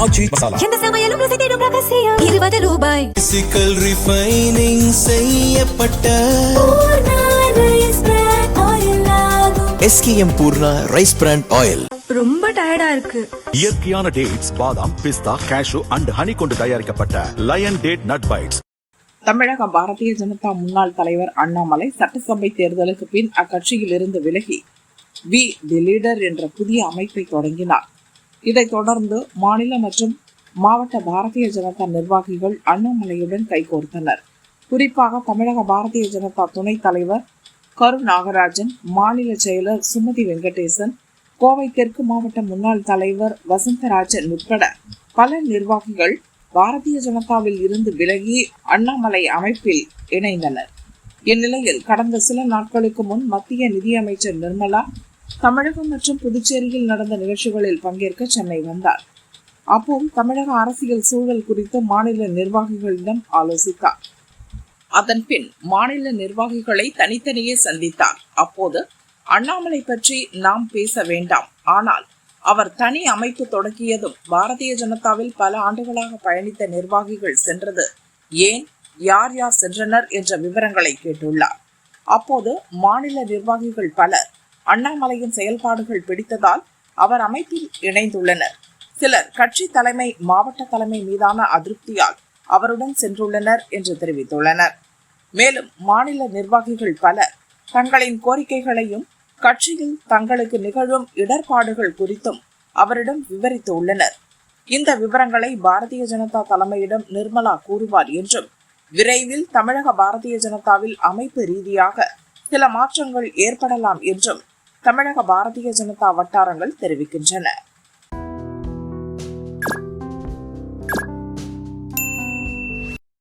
ஆச்சி மசாலா. எந்த சமையலும் ருசி தேடும் ரகசியம் 20 ரூபாய். பிசிக்கல் ரிஃபைனிங் செய்யப்பட்ட SKM Poorna rice brand oil. ரொம்ப டயர்டா இருக்கு. இயற்கையான டேட்ஸ், பாதாம், பிஸ்தா, கேஷு அண்ட் ஹனி கொண்டு தயாரிக்கப்பட்ட லயன் டேட் நட் பைட்ஸ். தமிழக பாரதிய ஜனதா முன்னாள் தலைவர் அண்ணாமலை சட்டசபை தேர்தலுக்கு பின் அக்கட்சியில் இருந்து விலகி வி தி லீடர் என்ற புதிய அமைப்பை தொடங்கினார். இதைத் தொடர்ந்து மாநில மற்றும் மாவட்ட பாரதிய ஜனதா நிர்வாகிகள் அண்ணாமலையுடன் கைகோர்த்தனர். குறிப்பாக தமிழக பாரதிய ஜனதா துணைத் தலைவர் கரு நாகராஜன், மாநில செயலர் சுமதி வெங்கடேசன், கோவை தெற்கு மாவட்ட முன்னாள் தலைவர் வசந்தராஜன் உட்பட பல நிர்வாகிகள் பாரதிய ஜனதாவில் இருந்து விலகி அண்ணாமலை அமைப்பில் இணைந்தனர். இந்நிலையில் கடந்த சில நாட்களுக்கு முன் மத்திய நிதியமைச்சர் நிர்மலா தமிழகம் மற்றும் புதுச்சேரியில் நடந்த நிகழ்ச்சிகளில் பங்கேற்க சென்னை வந்தார். அப்போது தமிழக அரசியல் சூழல் குறித்து மாநில நிர்வாகிகளிடம் ஆலோசித்தார். அதன் பின் மாநில நிர்வாகிகளை தனித்தனியே சந்தித்தார். அப்போது அண்ணாமலை பற்றி நாம் பேச வேண்டாம், ஆனால் அவர் தனி அமைப்பு தொடங்கியதும் பாரதிய ஜனதாவில் பல ஆண்டுகளாக பயணித்த நிர்வாகிகள் சென்றது ஏன், யார் யார் சென்றனர் என்ற விவரங்களை கேட்டுள்ளார். அப்போது மாநில நிர்வாகிகள் பலர் அண்ணாமலையின் செயல்பாடுகள் பிடித்ததால் அவர் அமைப்பில் இணைந்துள்ளனர். சிலர் கட்சி தலைமை, மாவட்ட தலைமை மீதான அதிருப்தியால் அவருடன் சென்றுள்ளனர் என்று தெரிவித்துள்ளனர். மேலும் மாநில நிர்வாகிகள் பலர் தங்களின் கோரிக்கைகளையும் கட்சியில் தங்களுக்கு நிகழும் இடர்பாடுகள் குறித்தும் அவரிடம் விவரித்து உள்ளனர். இந்த விவரங்களை பாரதிய ஜனதா தலைமையிடம் நிர்மலா கூறுவார் என்றும், விரைவில் தமிழக பாரதிய ஜனதாவில் அமைப்பு ரீதியாக சில மாற்றங்கள் ஏற்படலாம் என்றும் தமிழக பாரதிய ஜனதா வட்டாரங்கள் தெரிவிக்கின்றன.